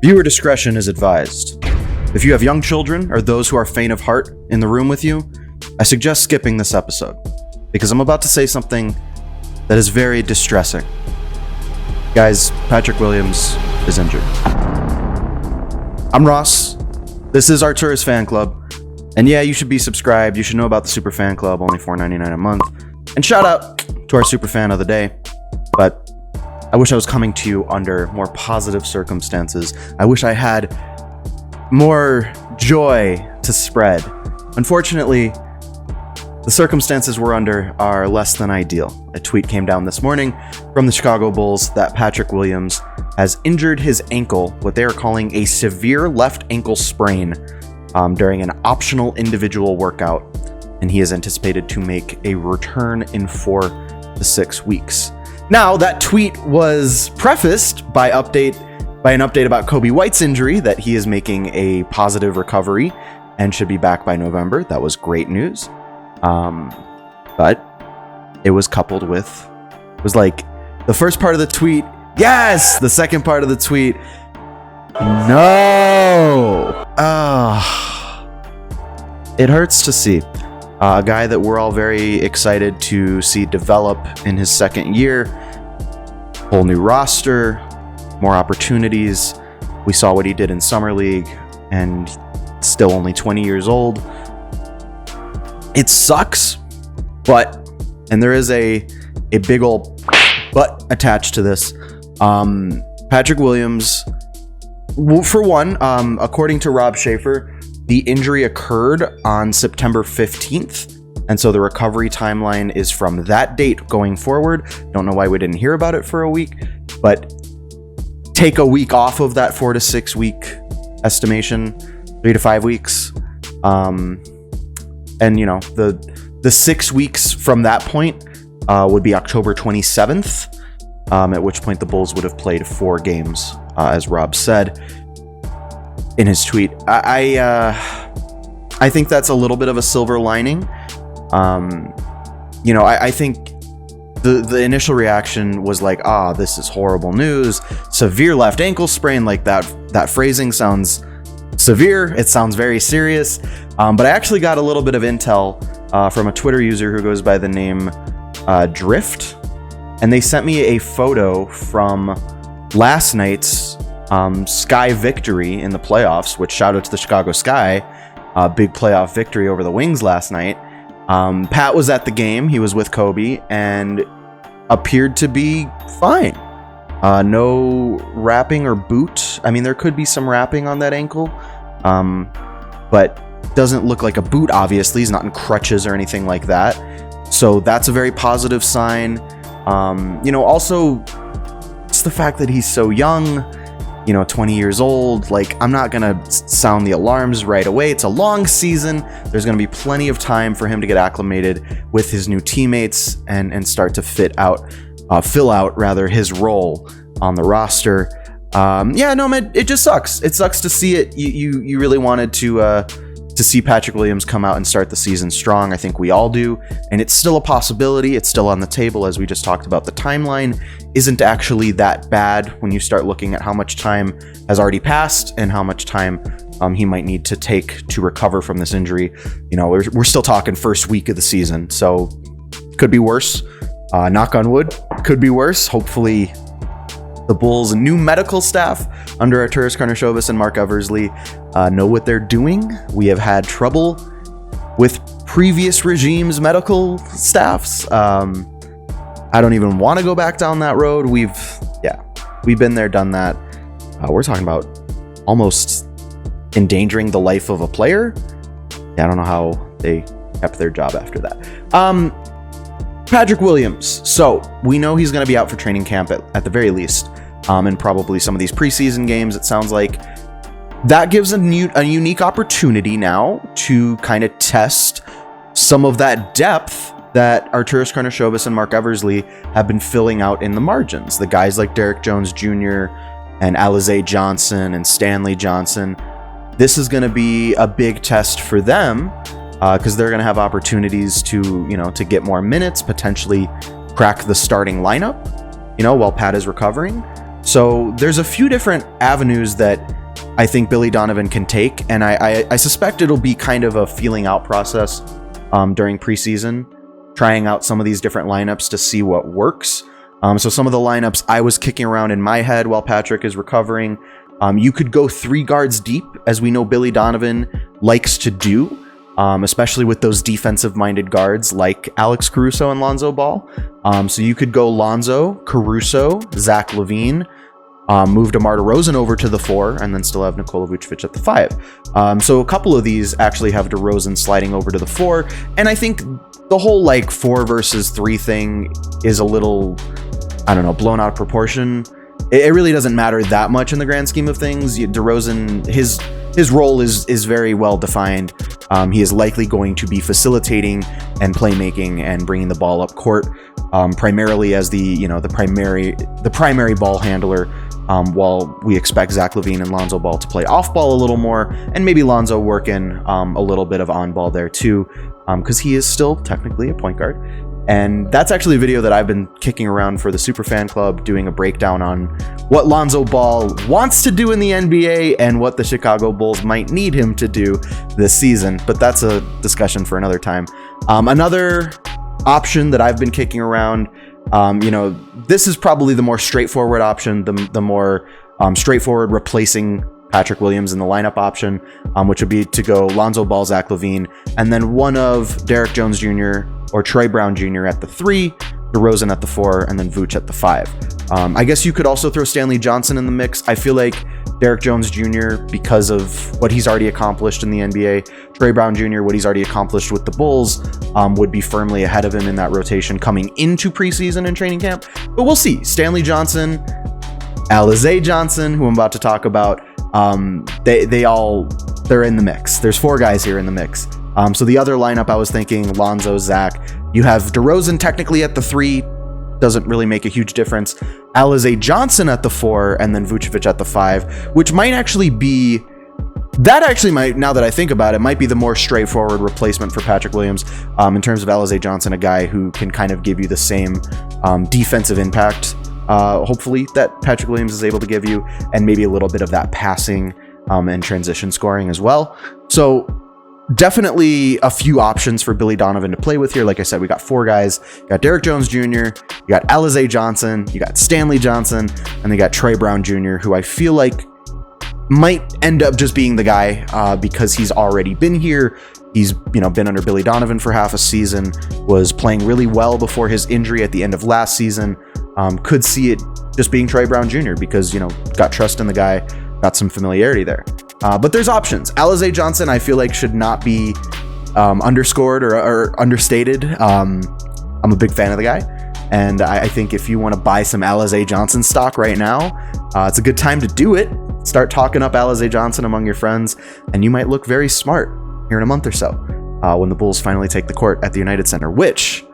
Viewer discretion is advised. If you have young children or those who are faint of heart in the room with you, I suggest skipping this episode, because I'm about to say something that is very distressing. Guys, Patrick Williams is injured. I'm Ross. This is Arturas Fan Club. And yeah, you should be subscribed. You should know about the Super Fan Club, only $4.99 a month. And shout out to our Super Fan of the Day. But I wish I was coming to you under more positive circumstances. I wish I had more joy to spread. Unfortunately, the circumstances we're under are less than ideal. A tweet came down this morning from the Chicago Bulls that Patrick Williams has injured his ankle, what they are calling a severe left ankle sprain, during an optional individual workout, and he is anticipated to make a return in 4 to 6 weeks. Now, that tweet was prefaced by an update about Coby White's injury, that he is making a positive recovery and should be back by November. That was great news. But it was coupled with, it was like the first part of the tweet, yes! The second part of the tweet, no! It hurts to see. A guy that we're all very excited to see develop in his second year. Whole new roster, more opportunities. We saw what he did in Summer League, and still only 20 years old. It sucks, but, and there is a big old but attached to this. Patrick Williams, for one, according to Rob Schaefer, the injury occurred on September 15th, and so the recovery timeline is from that date going forward. Don't know why we didn't hear about it for a week, but take a week off of that 4 to 6 week estimation, 3 to 5 weeks. And you know, the 6 weeks from that point would be October 27th, at which point the Bulls would have played 4 games, as Rob said in his tweet. I think that's a little bit of a silver lining. I think the initial reaction was like, this is horrible news. Severe left ankle sprain, like that phrasing sounds severe. It sounds very serious. But I actually got a little bit of intel from a Twitter user who goes by the name Drift, and they sent me a photo from last night's Sky victory in the playoffs, which shout out to the Chicago Sky, big playoff victory over the Wings last night. Pat was at the game. He was with Coby and appeared to be fine. No wrapping or boot. I mean, there could be some wrapping on that ankle, but doesn't look like a boot, obviously. He's not in crutches or anything like that. So that's a very positive sign. Also, it's the fact that he's so young, 20 years old. Like, I'm not going to sound the alarms right away. It's a long season. There's going to be plenty of time for him to get acclimated with his new teammates and start to fill out his role on the roster. It just sucks. It sucks to see it. You really wanted to see Patrick Williams come out and start the season strong. I think we all do. And it's still a possibility. It's still on the table, as we just talked about. The timeline isn't actually that bad when you start looking at how much time has already passed and how much time he might need to take to recover from this injury. We're still talking first week of the season, so could be worse. Knock on wood, could be worse. Hopefully the Bulls' new medical staff under Arturas Karnisovas and Mark Eversley know what they're doing. We have had trouble with previous regimes' medical staffs. I don't even want to go back down that road. We've been there, done that. We're talking about almost endangering the life of a player. I don't know how they kept their job after that. Patrick Williams. So we know he's going to be out for training camp at the very least, and probably some of these preseason games. It sounds like that gives a unique opportunity now to kind of test some of that depth that Arturas Karnisovas and Mark Eversley have been filling out in the margins. The guys like Derek Jones Jr. and Alize Johnson and Stanley Johnson. This is going to be a big test for them because they're going to have opportunities to get more minutes, potentially crack the starting lineup, while Pat is recovering. So there's a few different avenues that I think Billy Donovan can take, and I suspect it'll be kind of a feeling out process during preseason, trying out some of these different lineups to see what works. So some of the lineups I was kicking around in my head while Patrick is recovering, you could go 3 guards deep, as we know Billy Donovan likes to do, especially with those defensive-minded guards like Alex Caruso and Lonzo Ball. So you could go Lonzo, Caruso, Zach LaVine, move DeMar DeRozan over to the 4, and then still have Nikola Vucevic at the 5. So a couple of these actually have DeRozan sliding over to the 4, and I think the whole 4 versus 3 thing is a little, I don't know, blown out of proportion. It really doesn't matter that much in the grand scheme of things. DeRozan, his role is very well defined. He is likely going to be facilitating and playmaking and bringing the ball up court, primarily as the primary ball handler. While we expect Zach LaVine and Lonzo Ball to play off ball a little more, and maybe Lonzo working a little bit of on ball there too, because he is still technically a point guard. And that's actually a video that I've been kicking around for the Super Fan Club, doing a breakdown on what Lonzo Ball wants to do in the NBA and what the Chicago Bulls might need him to do this season. But that's a discussion for another time. Another option that I've been kicking around, this is probably the more straightforward option, the more straightforward replacing Patrick Williams in the lineup option, which would be to go Lonzo Ball, Zach LaVine, and then one of Derrick Jones Jr. or Trey Brown Jr. at the 3, DeRozan at the 4, and then Vooch at the 5. I guess you could also throw Stanley Johnson in the mix. I feel like Derrick Jones Jr., because of what he's already accomplished in the NBA, Trey Brown Jr., what he's already accomplished with the Bulls, would be firmly ahead of him in that rotation coming into preseason and training camp. But we'll see. Stanley Johnson, Alize Johnson, who I'm about to talk about, they're in the mix. There's 4 guys here in the mix. So the other lineup I was thinking, Lonzo, Zach. You have DeRozan technically at the 3, doesn't really make a huge difference. Alize Johnson at the 4, and then Vucevic at the 5, which might actually be, now that I think about it, might be the more straightforward replacement for Patrick Williams, in terms of Alize Johnson, a guy who can kind of give you the same defensive impact, hopefully, that Patrick Williams is able to give you, and maybe a little bit of that passing and transition scoring as well. So definitely a few options for Billy Donovan to play with here. Like I said, we got 4 guys. You got Derrick Jones Jr., you got Alize Johnson, you got Stanley Johnson, and they got Trey Brown Jr., who I feel like might end up just being the guy because he's already been here. He's been under Billy Donovan for half a season, was playing really well before his injury at the end of last season. Could see it just being Trey Brown Jr. because, got trust in the guy, got some familiarity there. But there's options. Alize Johnson, I feel like, should not be underscored or understated. I'm a big fan of the guy. And I think if you want to buy some Alize Johnson stock right now, it's a good time to do it. Start talking up Alize Johnson among your friends, and you might look very smart here in a month or so when the Bulls finally take the court at the United Center, which,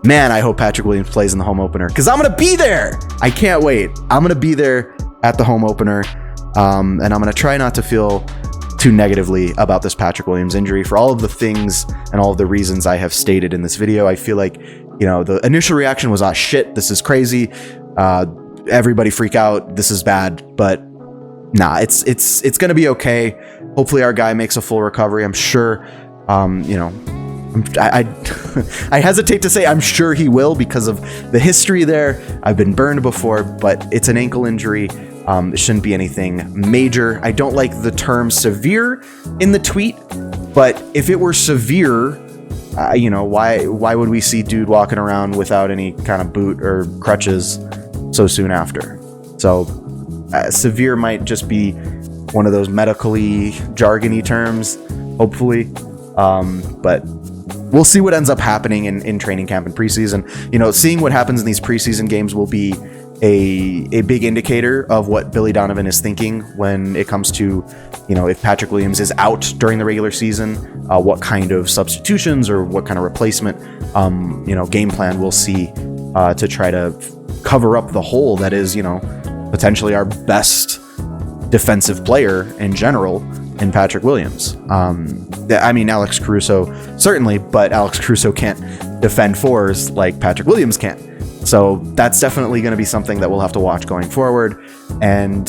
man, I hope Patrick Williams plays in the home opener, because I'm going to be there. I can't wait. I'm going to be there at the home opener. And I'm going to try not to feel too negatively about this Patrick Williams injury for all of the things and all of the reasons I have stated in this video. I feel like, the initial reaction was, shit, this is crazy. Everybody freak out. This is bad. But nah, it's going to be okay. Hopefully our guy makes a full recovery. I'm sure, I hesitate to say I'm sure he will because of the history there. I've been burned before, but it's an ankle injury. It shouldn't be anything major. I don't like the term severe in the tweet, but if it were severe, why would we see dude walking around without any kind of boot or crutches so soon after? So severe might just be one of those medically jargony terms, hopefully. But we'll see what ends up happening in training camp and preseason. Seeing what happens in these preseason games will be a big indicator of what Billy Donovan is thinking when it comes to, if Patrick Williams is out during the regular season, what kind of substitutions or what kind of replacement, game plan we'll see to try to cover up the hole that is, potentially our best defensive player in general in Patrick Williams. Alex Caruso certainly, but Alex Caruso can't defend 4s like Patrick Williams can. So that's definitely going to be something that we'll have to watch going forward, and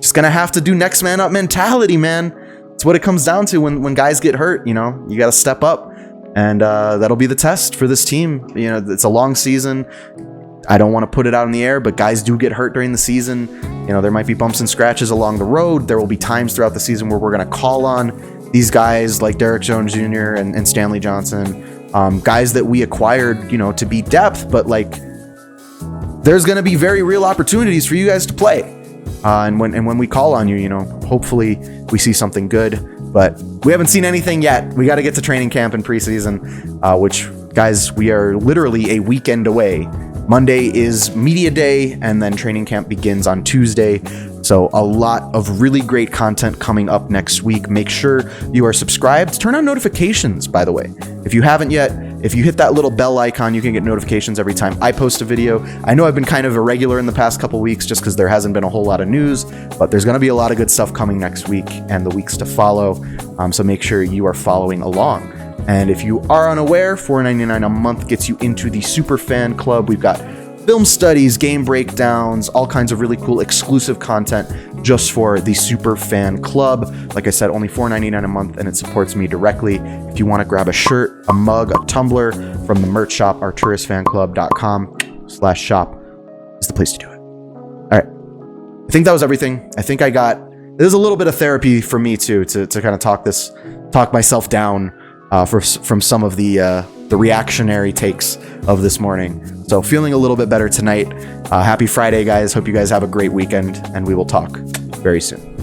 just gonna have to do next man up mentality, man. It's what it comes down to when guys get hurt. You know, you got to step up, and that'll be the test for this team. You know, it's a long season. I don't want to put it out in the air, but guys do get hurt during the season. You know, there might be bumps and scratches along the road. There will be times throughout the season where we're going to call on these guys like Derek Jones Jr. and Stanley Johnson, guys that we acquired, you know, to be depth, but like there's going to be very real opportunities for you guys to play. And when we call on you, you know, hopefully we see something good, but we haven't seen anything yet. We got to get to training camp and preseason, which, guys, we are literally a weekend away. Monday is media day, and then training camp begins on Tuesday. So a lot of really great content coming up next week. Make sure you are subscribed. Turn on notifications, by the way. If you haven't yet, if you hit that little bell icon, you can get notifications every time I post a video. I know I've been kind of irregular in the past couple weeks just because there hasn't been a whole lot of news, but there's going to be a lot of good stuff coming next week and the weeks to follow. So make sure you are following along. And if you are unaware, $4.99 a month gets you into the Super Fan Club. We've got film studies, game breakdowns, all kinds of really cool exclusive content just for the Super Fan Club. Like I said, only $4.99 a month, and it supports me directly. If you want to grab a shirt, a mug, a tumbler from the merch shop, arturisfanclub.com/shop is the place to do it. All right. I think that was everything. I think there's a little bit of therapy for me too, to kind of talk myself down from some of the reactionary takes of this morning. So feeling a little bit better tonight. Happy Friday, guys. Hope you guys have a great weekend, and we will talk very soon.